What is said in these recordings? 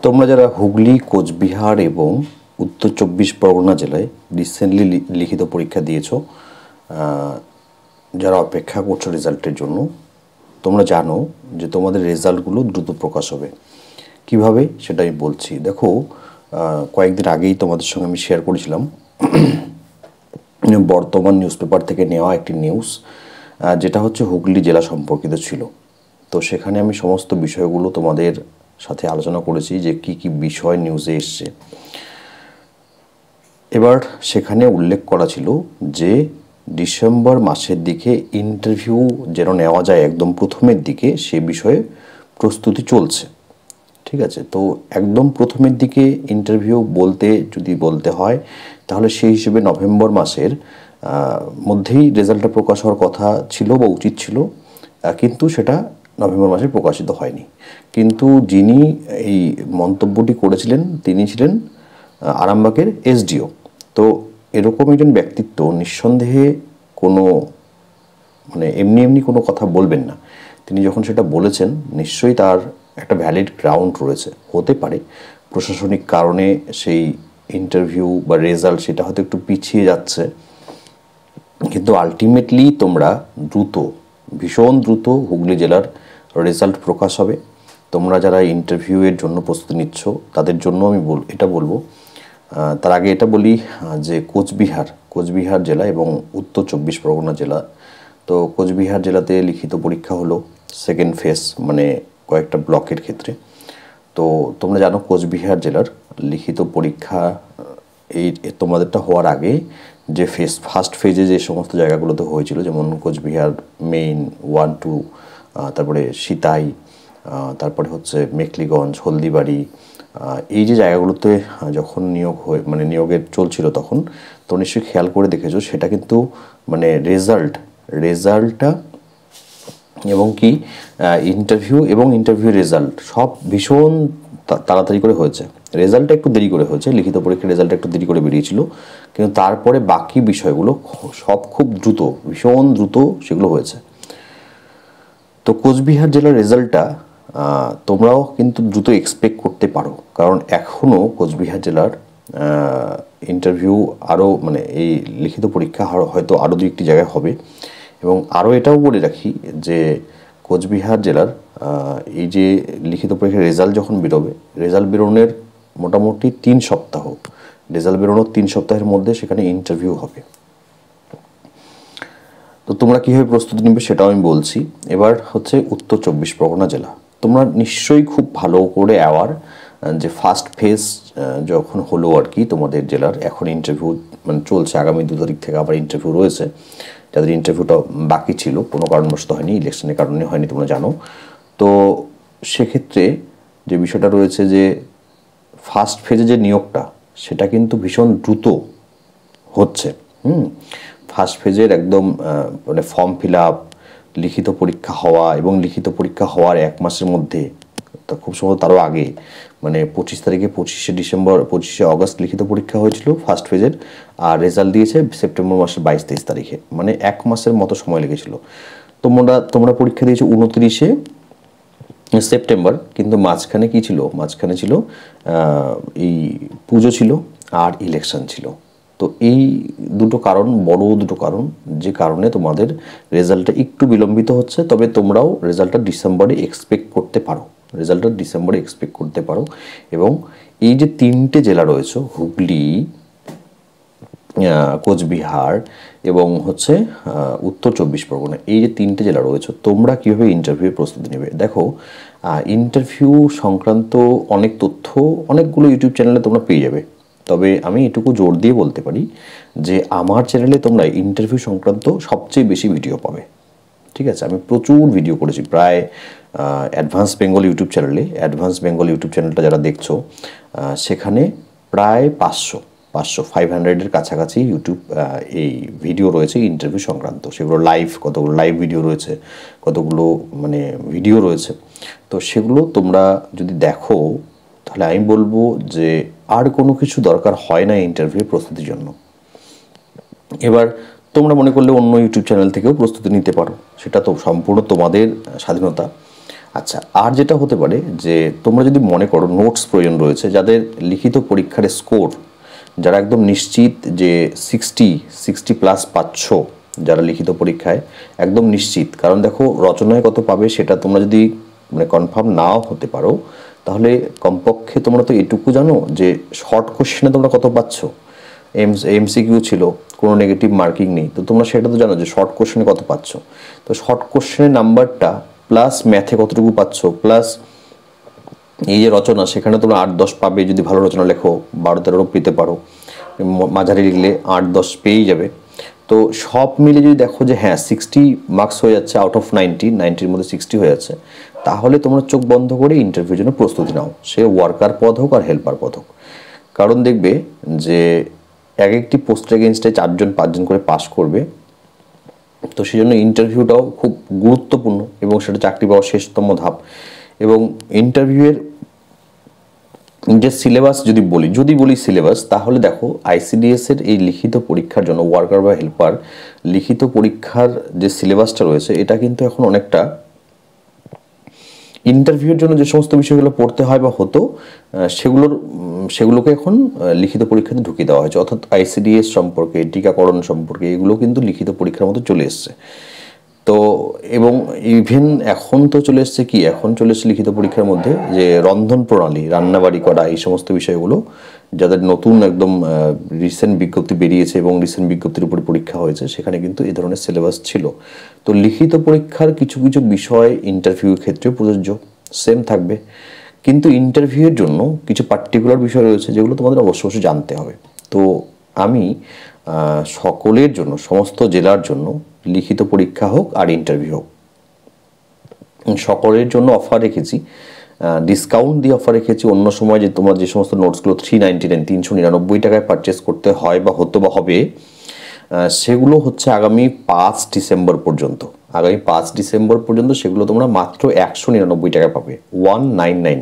তোমরা যারা হুগলি, কোচবিহার এবং উত্তর ২৪ পরগনা জেলায় রিসেন্টলি লিখিত পরীক্ষা দিয়েছো, যারা অপেক্ষা করছো রেজাল্টের জন্য, তোমরা জানো যে তোমাদের রেজাল্টগুলো দ্রুত প্রকাশ হবে। কিভাবে সেটা আমি বলছি। দেখো, কয়েকদিন আগেই তোমাদের সঙ্গে আমি শেয়ার করেছিলাম বর্তমান নিউজ পেপার থেকে নেওয়া একটি নিউজ, যেটা হচ্ছে হুগলি জেলা সম্পর্কিত ছিল। তো সেখানে আমি সমস্ত বিষয়গুলো তোমাদের সাথে আলোচনা করেছি যে কি কি বিষয় নিউজে এসছে। এবার সেখানে উল্লেখ করা ছিল যে ডিসেম্বর মাসের দিকে ইন্টারভিউ যেন নেওয়া যায় একদম প্রথমের দিকে, সে বিষয়ে প্রস্তুতি চলছে। ঠিক আছে, তো একদম প্রথমের দিকে ইন্টারভিউ যদি বলতে হয়, তাহলে সেই হিসেবে নভেম্বর মাসের মধ্যেই রেজাল্টটা প্রকাশ হওয়ার কথা ছিল বা উচিত ছিল, কিন্তু সেটা নভেম্বর মাসে প্রকাশিত হয়নি। কিন্তু যিনি এই মন্তব্যটি করেছিলেন তিনি ছিলেন আরামবাগের এসডিও। তো এরকম একজন ব্যক্তিত্ব নিঃসন্দেহে কোনো এমনি এমনি কোনো কথা বলবেন না। তিনি যখন সেটা বলেছেন, নিশ্চয়ই তার একটা ভ্যালিড গ্রাউন্ড রয়েছে। হতে পারে প্রশাসনিক কারণে সেই ইন্টারভিউ বা রেজাল্ট সেটা হয়তো একটু পিছিয়ে যাচ্ছে, কিন্তু আলটিমেটলি তোমরা ভীষণ দ্রুত হুগলি জেলার রেজাল্ট প্রকাশ হবে। তোমরা যারা ইন্টারভিউয়ের জন্য প্রস্তুতি নিচ্ছ তাদের জন্য আমি এটা বলবো। তার আগে এটা বলি যে কোচবিহার জেলা এবং উত্তর ২৪ পরগনা জেলা, তো কোচবিহার জেলাতে লিখিত পরীক্ষা হলো সেকেন্ড ফেজ, কয়েকটা ব্লকের ক্ষেত্রে। তো তোমরা জানো কোচবিহার জেলার লিখিত পরীক্ষা তোমাদেরটা হওয়ার আগে যে ফার্স্ট ফেজে যে সমস্ত জায়গাগুলোতে হয়েছিল, যেমন কোচবিহার মেইন 1, 2, তারপরে সিতাই, তারপরে হচ্ছে মেখলিগঞ্জ, হলদিবাড়ি, এই যে জায়গাগুলোতে যখন নিয়োগের চলছিল তখন তো নিশ্চয়ই খেয়াল করে দেখেছো, সেটা কিন্তু রেজাল্টটা এবং কি ইন্টারভিউ রেজাল্ট সব ভীষণ তাড়াতাড়ি করে হয়েছে। রেজাল্টটা একটু দেরি করে হয়েছে, লিখিত পরীক্ষার রেজাল্টটা একটু দেরি করে বেরিয়েছিল, কিন্তু তারপরে বাকি বিষয়গুলো সব খুব দ্রুত, ভীষণ দ্রুত সেগুলো হয়েছে। তো কোচবিহার জেলার রেজাল্টটা তোমরাও কিন্তু দ্রুত এক্সপেক্ট করতে পারো, কারণ এখনও কোচবিহার জেলার ইন্টারভিউ আরও এই লিখিত পরীক্ষা হয়তো আরও 2-1টি জায়গায় হবে। এবং আরও এটাও বলে রাখি যে কোচবিহার জেলার এই যে লিখিত পরীক্ষার রেজাল্ট যখন বেরোবে, রেজাল্ট বেরোনোর মোটামুটি 3 সপ্তাহ, রেজাল্ট বেরোনোর 3 সপ্তাহের মধ্যে সেখানে ইন্টারভিউ হবে। তো তোমরা কীভাবে প্রস্তুতি নেবে সেটাও আমি বলছি। এবার হচ্ছে উত্তর ২৪ পরগনা জেলা। তোমরা নিশ্চয়ই খুব ভালো করে অ্যাওয়ার যে ফার্স্ট ফেজ যখন হলো আর কি তোমাদের জেলার, এখন ইন্টারভিউ চলছে, আগামী 2 তারিখ থেকে আবার ইন্টারভিউ রয়েছে। যাদের ইন্টারভিউটা বাকি ছিল, কোনো কারণবশত হয়নি, ইলেকশনের কারণে হয়নি, তোমরা জানো। তো সেক্ষেত্রে যে বিষয়টা রয়েছে যে ফার্স্ট ফেজে যে নিয়োগটা সেটা কিন্তু ভীষণ দ্রুত হচ্ছে। ফার্স্ট ফেজের একদম ফর্ম ফিল আপ, লিখিত পরীক্ষা হওয়া এবং লিখিত পরীক্ষা হওয়ার 1 মাসের মধ্যে, তা খুব সম্ভবত তারও আগে, 25 তারিখে 25শে অগস্ট লিখিত পরীক্ষা হয়েছিল ফার্স্ট ফেজের, আর রেজাল্ট দিয়েছে সেপ্টেম্বর মাসের 22-23 তারিখে, 1 মাসের মতো সময় লেগেছিল। তোমরা পরীক্ষা দিয়েছো 29শে সেপ্টেম্বর, কিন্তু মাঝখানে কি ছিল? মাঝখানে ছিল এই পুজো ছিল আর ইলেকশন ছিল। তো এই বড় দুটো কারণ, যে কারণে তোমাদের রেজাল্টটা একটু বিলম্বিত হচ্ছে। তবে তোমরাও রেজাল্টটা ডিসেম্বরে এক্সপেক্ট করতে পারো। এবং এই যে 3টে জেলা রয়েছে, হুগলি, কোচবিহার এবং হচ্ছে উত্তর ২৪ পরগনা, এই যে 3টে জেলা রয়েছে, তোমরা কীভাবে ইন্টারভিউ প্রস্তুতি নেবে? দেখো, ইন্টারভিউ সংক্রান্ত অনেক তথ্য অনেকগুলো ইউটিউব চ্যানেলে তোমরা পেয়ে যাবে। তবে আমি এটুকু জোর দিয়ে বলতে পারি যে আমার চ্যানেলে তোমরা ইন্টারভিউ সংক্রান্ত সবচেয়ে বেশি ভিডিও পাবে। ঠিক আছে, আমি প্রচুর ভিডিও করেছি, প্রায় অ্যাডভান্স বেঙ্গল ইউটিউব চ্যানেলটা যারা দেখছো, সেখানে প্রায় 500-500-এর কাছাকাছি এই ভিডিও রয়েছে ইন্টারভিউ সংক্রান্ত। সেগুলো কতগুলো লাইভ ভিডিও রয়েছে, কতগুলো ভিডিও রয়েছে। তো সেগুলো তোমরা যদি দেখো, তাহলে আমি বলবো যে আর কোনো কিছু দরকার হয় না ইন্টারভিউ প্রস্তুতির জন্য। এবার তোমরা মনে করলে অন্য ইউটিউব চ্যানেল থেকেও প্রস্তুতি নিতে পারো, সেটা তো সম্পূর্ণ তোমাদের স্বাধীনতা। আচ্ছা, আর যেটা হতে পারে যে তোমরা যদি মনে করো নোটস প্রয়োজন রয়েছে, যাদের লিখিত পরীক্ষার স্কোর, যারা একদম নিশ্চিত যে 60+ পাচ্ছ, যারা লিখিত পরীক্ষায় একদম নিশ্চিত, কারণ দেখো রচনায় কত পাবে সেটা তোমরা যদি মানে কনফার্ম নাও হতে পারো, তাহলে কমপক্ষে তোমরা তো এটুকু জানো যে শর্ট কোশ্চেনে তোমরা কত পাচ্ছ। এমসিকিউ ছিল, কোনো নেগেটিভ মার্কিং নেই, তো তোমরা সেটা তো জানো যে শর্ট কোশ্চেনে কত পাচ্ছ। তো শর্ট কোশ্চেনের নাম্বারটা প্লাস ম্যাথে কতটুকু পাচ্ছ, প্লাস এই যে রচনা, সেখানে তোমরা 8-10 পাবে যদি ভালো রচনা লেখো, 12-13 পেতে পারো, মাঝারি লিখলে 8-10 পেয়েই যাবে। তো সব মিলে যদি দেখো যে হ্যাঁ 60 মার্কস হয়ে যাচ্ছে, আউট অফ 90-90-র মধ্যে 60 হয়ে যাচ্ছে, তাহলে তোমরা চোখ বন্ধ করে ইন্টারভিউর জন্য প্রস্তুতি নাও, সে ওয়ার্কার পদ হোক আর হেল্পার পদ হোক। কারণ দেখবে যে এক একটি পোস্টের এগেনস্টে 4-5 জন করে পাস করবে, তো সেই জন্য ইন্টারভিউটাও খুব গুরুত্বপূর্ণ এবং সেটা চাকরি পাওয়ার শেষতম ধাপ। এবং ইন্টারভিউয়ের যে সিলেবাস যদি বলি সিলেবাস, তাহলে দেখো আইসিডিএসের এই লিখিত পরীক্ষার জন্য ওয়ার্কার বা হেল্পার লিখিত পরীক্ষার যে সিলেবাসটা রয়েছে, এটা কিন্তু এখন অনেকটা ইন্টারভিউর জন্য যে সমস্ত বিষয়গুলো পড়তে হয় বা হতো, সেগুলোকে এখন লিখিত পরীক্ষাতে ঢুকিয়ে দেওয়া হয়েছে। অর্থাৎ আইসিডিএস সম্পর্কে, টিকাকরণ সম্পর্কে, এগুলো কিন্তু লিখিত পরীক্ষার মতো চলে এসছে। তো এবং ইভেন এখন তো চলে এসছে কি, এখন চলে এসছে লিখিত পরীক্ষার মধ্যে যে রন্ধন প্রণালী, রান্নাবাড়ি করা, এই সমস্ত বিষয়গুলো, যাদের নতুন একদম রিসেন্ট বিজ্ঞপ্তি বেরিয়েছে এবং রিসেন্ট বিজ্ঞপ্তির উপরে পরীক্ষা হয়েছে, সেখানে কিন্তু এই ধরনের সিলেবাস ছিল। তো লিখিত পরীক্ষার কিছু কিছু বিষয় ইন্টারভিউর ক্ষেত্রেও প্রযোজ্য, সেম থাকবে। কিন্তু ইন্টারভিউয়ের জন্য কিছু পার্টিকুলার বিষয় রয়েছে যেগুলো তোমাদের অবশ্যই জানতে হবে। তো আমি সকলের জন্য, সমস্ত জেলার জন্য, লিখিত পরীক্ষা হোক আর ইন্টারভিউ হোক, সকলের জন্য অফার রেখেছি, ডিসকাউন্ট দিয়ে অফার রেখেছি। অন্য সময় যে তোমরা যে সমস্ত নোটসগুলো 399 399 টাকায় পারচেস করতে হয় বা হতো বা হবে, সেগুলো হচ্ছে আগামী 5 ডিসেম্বর পর্যন্ত। আগামী 5 ডিসেম্বর পর্যন্ত সেগুলো তোমরা মাত্র 199 টাকায় পাবে, 199।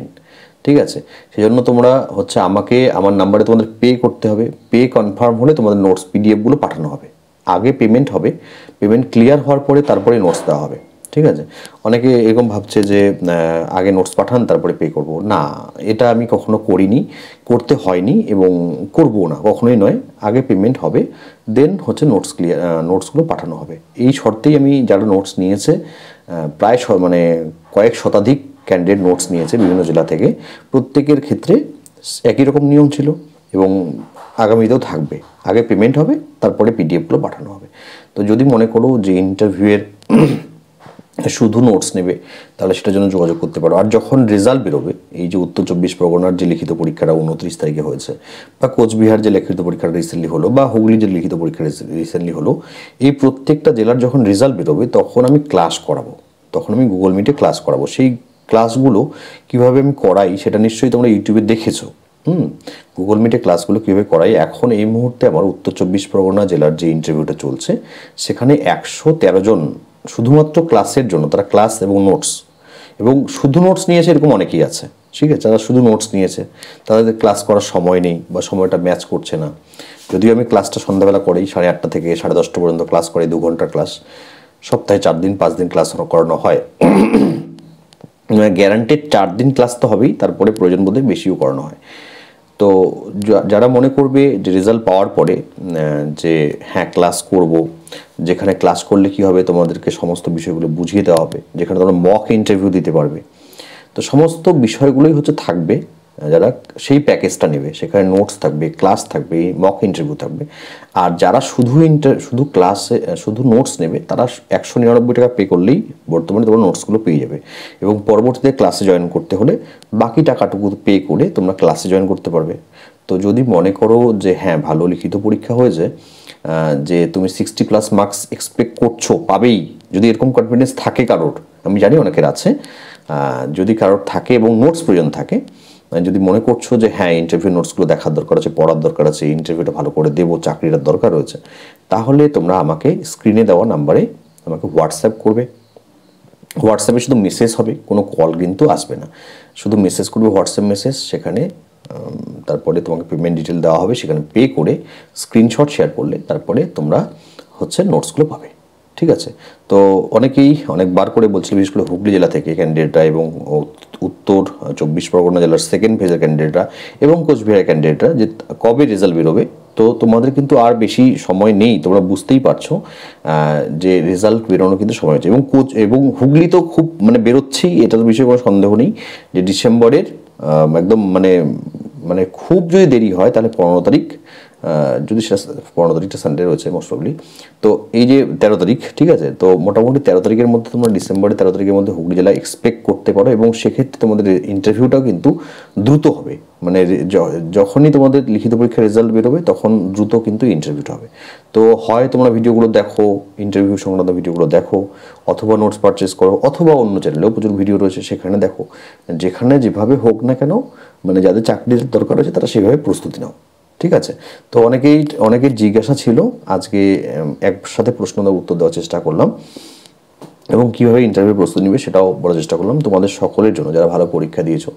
ঠিক আছে, সেই জন্য তোমরা হচ্ছে আমাকে আমার নাম্বারে তোমাদের পে করতে হবে। পে কনফার্ম হলে তোমাদের নোটস পিডিএফগুলো পাঠানো হবে। আগে পেমেন্ট হবে, পেমেন্ট ক্লিয়ার হওয়ার পরে তারপরে নোটস দেওয়া হবে। ঠিক আছে, অনেকে এরকম ভাবছে যে আগে নোটস পাঠান তারপরে পে করব, না, এটা আমি কখনো করিনি, করতে হয়নি এবং করবো না, কখনোই নয়। আগে পেমেন্ট হবে, দেন হচ্ছে নোটসগুলো পাঠানো হবে। এই শর্তেই আমি যারা নোটস নিয়েছে, প্রায় মানে কয়েক শতাধিক ক্যান্ডিডেট নোটস নিয়েছে বিভিন্ন জেলা থেকে, প্রত্যেকের ক্ষেত্রে একই রকম নিয়ম ছিল এবং আগামীতেও থাকবে। আগে পেমেন্ট হবে, তারপরে পিডিএফগুলো পাঠানো হবে। তো যদি মনে করো যে ইন্টারভিউয়ের শুধু নোটস নেবে, তাহলে সেটার জন্য যোগাযোগ করতে পারো। আর যখন রেজাল্ট বেরোবে, এই যে উত্তর 24 পরগনার যে লিখিত পরীক্ষাটা 29 তারিখে হয়েছে, বা কোচবিহার যে লিখিত পরীক্ষাটা রিসেন্টলি হলো, বা হুগলি যে লিখিত পরীক্ষা রিসেন্টলি হলো, এই প্রত্যেকটা জেলার যখন রেজাল্ট বেরোবে, তখন আমি ক্লাস করাবো, তখন আমি গুগল মিটে ক্লাস করাবো। সেই ক্লাসগুলো কীভাবে আমি করাই সেটা নিশ্চয়ই তোমরা ইউটিউবে দেখেছো। গুগল মিটে ক্লাসগুলো কীভাবে করাই, এখন এই মুহূর্তে আমার উত্তর 24 পরগনা জেলার যে ইন্টারভিউটা চলছে, সেখানে 113 জন শুধুমাত্র ক্লাসের জন্য, তারা ক্লাস এবং নোটস, এবং শুধু নোটস নিয়েছে এরকম অনেকেই আছে। ঠিক আছে, যারা শুধু নোটস নিয়েছে, তাদের ক্লাস করার সময় নেই বা সময়টা ম্যাচ করছে না। যদিও আমি ক্লাসটা সন্ধ্যাবেলা করেই, 8:30 থেকে 10:30 পর্যন্ত ক্লাস করে, 2 ঘন্টার ক্লাস, সপ্তাহে 4 দিন 5 দিন ক্লাস করানো হয়। গ্যারান্টেড 4 দিন ক্লাস তো হবেই, তারপরে প্রয়োজন বোধে বেশিও করানো হয়। তো যারা মনে করবে যে রেজাল্ট পাওয়ার পরে যে হ্যাঁ ক্লাস করব, যেখানে ক্লাস করলে কি হবে, তোমাদেরকে সমস্ত বিষয়গুলো বুঝিয়ে দেওয়া হবে, যেখানে তোমরা মক ইন্টারভিউ দিতে পারবে, তো সমস্ত বিষয়গুলোই হচ্ছে থাকবে। যারা সেই প্যাকেজটা নেবে, সেখানে নোটস থাকবে, ক্লাস থাকবে, মক ইন্টারভিউ থাকবে। আর যারা শুধু ক্লাসে শুধু নোটস নেবে, তারা 199 টাকা পে করলেই বর্তমানে তোমরা নোটসগুলো পেয়ে যাবে। এবং পরবর্তীতে ক্লাসে জয়েন করতে হলে বাকি টাকাটুকু পে করে তোমরা ক্লাসে জয়েন করতে পারবে। তো যদি মনে করো যে হ্যাঁ ভালো লিখিত পরীক্ষা হয়েছে, যে তুমি 60+ মার্কস এক্সপেক্ট করছো পাবেই, যদি এরকম কনফিডেন্স থাকে কারোর, আমি জানি অনেকের আছে, যদি কারোর থাকে এবং নোটস প্রয়োজন থাকে, যদি মনে করছো যে হ্যাঁ ইন্টারভিউ নোটসগুলো দেখার দরকার আছে, পড়ার দরকার আছে, ইন্টারভিউটা ভালো করে দেবো, চাকরিটার দরকার রয়েছে, তাহলে তোমরা আমাকে স্ক্রিনে দেওয়া নাম্বারে আমাকে হোয়াটসঅ্যাপ করবে। হোয়াটসঅ্যাপে শুধু মেসেজ হবে, কোনো কল কিন্তু আসবে না, শুধু মেসেজ করবে, হোয়াটসঅ্যাপ মেসেজ। সেখানে তারপরে তোমাকে পেমেন্ট ডিটেল দেওয়া হবে, সেখানে পে করে স্ক্রিনশট শেয়ার করলে তারপরে তোমরা হচ্ছে নোটসগুলো পাবে। ঠিক আছে। তো অনেকেই অনেকবার করে বলছিল, বিশেষ করে হুগলি জেলা থেকে ক্যান্ডিডেটরা এবং উত্তর 24 পরগনা জেলার সেকেন্ড ফেজের ক্যান্ডিডেটরা এবং কোচবিহারের ক্যান্ডিডেটরা যে কবে রেজাল্ট বেরোবে। তো তোমাদের কিন্তু আর বেশি সময় নেই, তোমরা বুঝতেই পারছো যে রেজাল্ট বেরোনো কিন্তু সময় হচ্ছে। এবং হুগলি তো খুব মানে বেরোচ্ছেই, এটার বিষয়ে কোনো সন্দেহ নেই যে ডিসেম্বরের একদম মানে খুব যদি দেরি হয় তাহলে 15 তারিখ, যদি সেটা 15 তারিখটা সানডে রয়েছে মোস্ট প্রবলি। তো এই যে 13 তারিখ, ঠিক আছে, তো মোটামুটি 13 তারিখের মধ্যে তোমরা ডিসেম্বরের 13 তারিখের মধ্যে হুগলি জেলায় এক্সপেক্ট করতে পারো। এবং সেক্ষেত্রে তোমাদের ইন্টারভিউটাও কিন্তু দ্রুত হবে, মানে যখনই তোমাদের লিখিত পরীক্ষার রেজাল্ট বেরোবে তখন দ্রুত কিন্তু ইন্টারভিউটা হবে। তো হয় তোমরা ভিডিওগুলো দেখো, ইন্টারভিউ সংক্রান্ত ভিডিওগুলো দেখো, অথবা নোটস পারচেস করো, অথবা অন্য চ্যানেলেও প্রচুর ভিডিও রয়েছে সেখানে দেখো। যেখানে যেভাবে হোক না কেন, মানে যাদের চাকরির দরকার আছে তারা সেভাবে প্রস্তুতি নাও, ঠিক আছে। তো অনেকের জিজ্ঞাসা ছিল, আজকে একসাথে প্রশ্ন উত্তর দেওয়ার চেষ্টা করলাম এবং কীভাবে ইন্টারভিউ প্রস্তুতি নেবে সেটাও বলার চেষ্টা করলাম তোমাদের সকলের জন্য, যারা ভালো পরীক্ষা দিয়েছো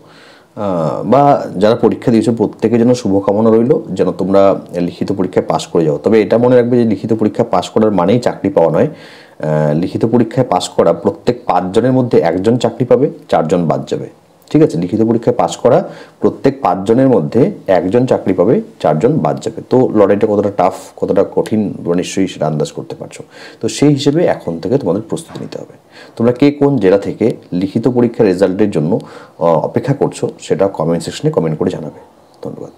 বা যারা পরীক্ষা দিয়েছো প্রত্যেকের জন্য শুভকামনা রইল যেন তোমরা লিখিত পরীক্ষায় পাশ করে যাও। তবে এটা মনে রাখবে যে লিখিত পরীক্ষা পাশ করার মানেই চাকরি পাওয়া নয়। লিখিত পরীক্ষায় পাশ করা প্রত্যেক 5 জনের মধ্যে 1 জন চাকরি পাবে, 4 জন বাদ যাবে, ঠিক আছে। লিখিত পরীক্ষায় পাশ করা প্রত্যেক 5 জনের মধ্যে 1 জন চাকরি পাবে, 4 জন বাদ যাবে। তো লড়াইটা কতটা টাফ, কতটা কঠিন তোমরা নিশ্চয়ই সেটা আন্দাজ করতে পারছো। তো সেই হিসেবে এখন থেকে তোমাদের প্রস্তুতি নিতে হবে। তোমরা কে কোন জেলা থেকে লিখিত পরীক্ষার রেজাল্টের জন্য অপেক্ষা করছো সেটা কমেন্ট সেকশনে কমেন্ট করে জানাবে। ধন্যবাদ।